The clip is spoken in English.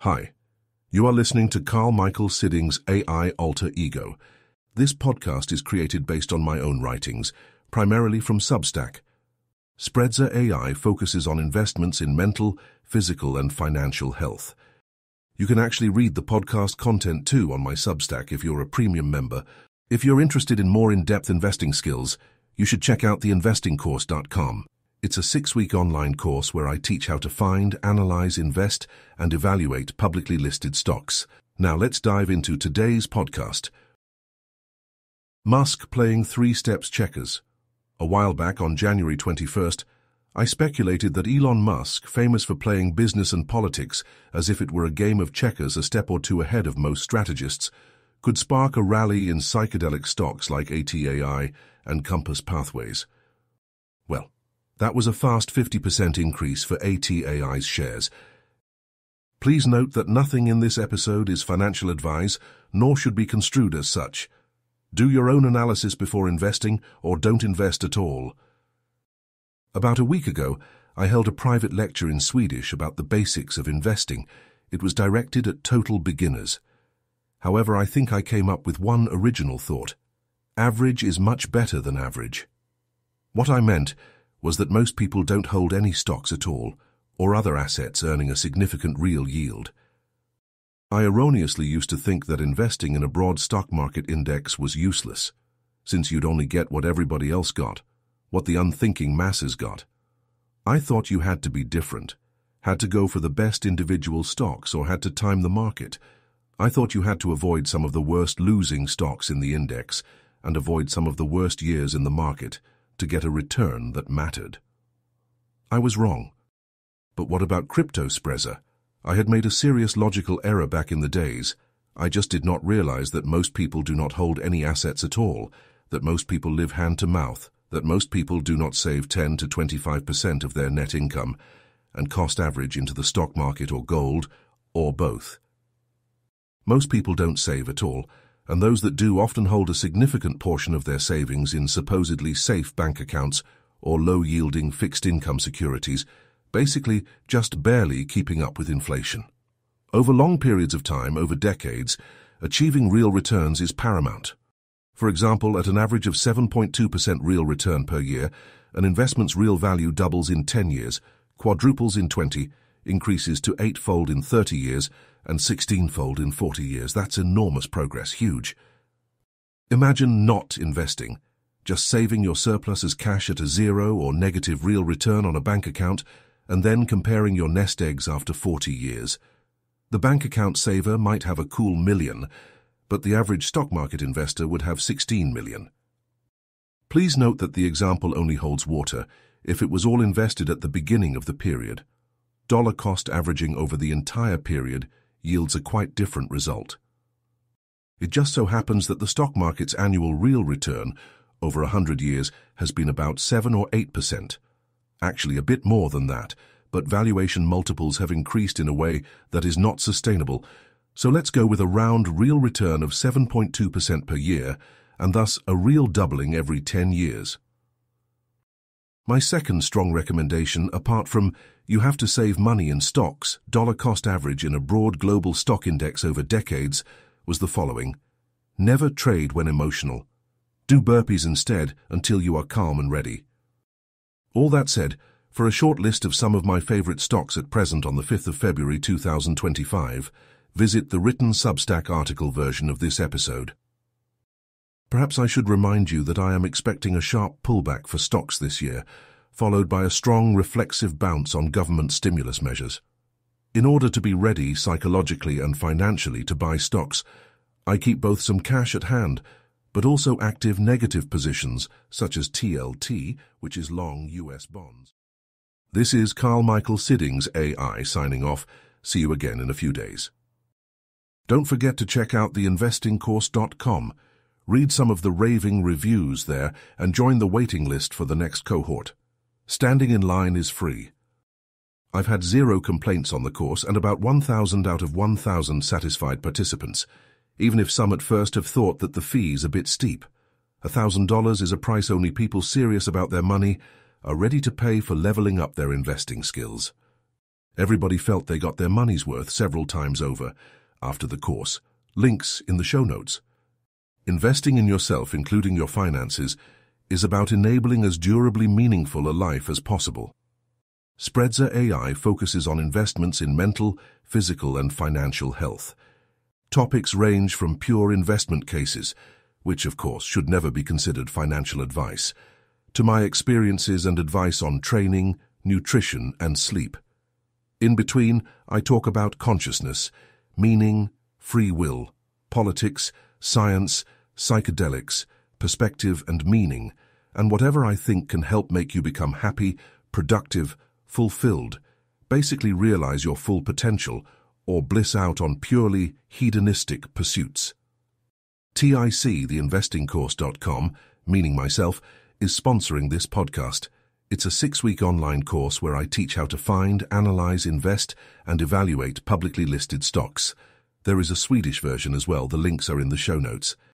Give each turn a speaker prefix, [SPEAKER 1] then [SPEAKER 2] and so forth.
[SPEAKER 1] Hi, you are listening to Karl-Mikael Sidding's AI Alter Ego. This podcast is created based on my own writings, primarily from Substack. Spreadser AI focuses on investments in mental, physical, and financial health. You can actually read the podcast content too on my Substack if you're a premium member. If you're interested in more in-depth investing skills, you should check out theinvestingcourse.com. It's a 6-week online course where I teach how to find, analyze, invest, and evaluate publicly listed stocks. Now let's dive into today's podcast. Musk playing 3 steps checkers. A while back on January 21st, I speculated that Elon Musk, famous for playing business and politics as if it were a game of checkers a step or two ahead of most strategists, could spark a rally in psychedelic stocks like ATAI and Compass Pathways. Well, that was a fast 50% increase for ATAI's shares. Please note that nothing in this episode is financial advice, nor should be construed as such. Do your own analysis before investing, or don't invest at all. About a week ago, I held a private lecture in Swedish about the basics of investing. It was directed at total beginners. However, I think I came up with one original thought. Average is much better than average. What I meant was that most people don't hold any stocks at all, or other assets earning a significant real yield. I erroneously used to think that investing in a broad stock market index was useless, since you'd only get what everybody else got, what the unthinking masses got. I thought you had to be different, had to go for the best individual stocks, or had to time the market. I thought you had to avoid some of the worst losing stocks in the index and avoid some of the worst years in the market to get a return that mattered. I was wrong. But what about crypto, Spreadser? I had made a serious logical error back in the days. I just did not realize that most people do not hold any assets at all, that most people live hand to mouth, that most people do not save 10 to 25% of their net income and cost average into the stock market or gold, or both. Most people don't save at all, and those that do often hold a significant portion of their savings in supposedly safe bank accounts or low-yielding fixed-income securities, basically just barely keeping up with inflation. Over long periods of time, over decades, achieving real returns is paramount. For example, at an average of 7.2% real return per year, an investment's real value doubles in 10 years, quadruples in 20, increases to 8-fold in 30 years, and 16-fold in 40 years. That's enormous progress, huge. Imagine not investing, just saving your surplus as cash at a 0 or negative real return on a bank account, and then comparing your nest eggs after 40 years. The bank account saver might have a cool million, but the average stock market investor would have 16 million. Please note that the example only holds water if it was all invested at the beginning of the period. Dollar cost averaging over the entire period yields a quite different result. It just so happens that the stock market's annual real return over 100 years has been about 7 or 8%. Actually a bit more than that, but valuation multiples have increased in a way that is not sustainable. So let's go with a round real return of 7.2% per year, and thus a real doubling every 10 years. My second strong recommendation, apart from you have to save money in stocks, dollar cost average in a broad global stock index over decades, was the following. Never trade when emotional. Do burpees instead until you are calm and ready. All that said, for a short list of some of my favorite stocks at present on the 5th of February 2025, visit the written Substack article version of this episode. Perhaps I should remind you that I am expecting a sharp pullback for stocks this year, followed by a strong reflexive bounce on government stimulus measures. In order to be ready psychologically and financially to buy stocks, I keep both some cash at hand, but also active negative positions such as TLT, which is long US bonds. This is Karl-Mikael Sidding's AI signing off. See you again in a few days. Don't forget to check out theinvestingcourse.com. Read some of the raving reviews there and join the waiting list for the next cohort. Standing in line is free. I've had 0 complaints on the course and about 1,000 out of 1,000 satisfied participants, even if some at first have thought that the fee's a bit steep. $1,000 is a price only people serious about their money are ready to pay for leveling up their investing skills. Everybody felt they got their money's worth several times over after the course. Links in the show notes. Investing in yourself, including your finances, is about enabling as durably meaningful a life as possible. Spreadser AI focuses on investments in mental, physical, and financial health. Topics range from pure investment cases, which of course should never be considered financial advice, to my experiences and advice on training, nutrition, and sleep. In between, I talk about consciousness, meaning, free will, politics, science, psychedelics, perspective, and meaning, and whatever I think can help make you become happy, productive, fulfilled, basically realize your full potential, or bliss out on purely hedonistic pursuits. TIC, theinvestingcourse.com, meaning myself, is sponsoring this podcast. It's a 6-week online course where I teach how to find, analyze, invest, and evaluate publicly listed stocks. There is a Swedish version as well. The links are in the show notes.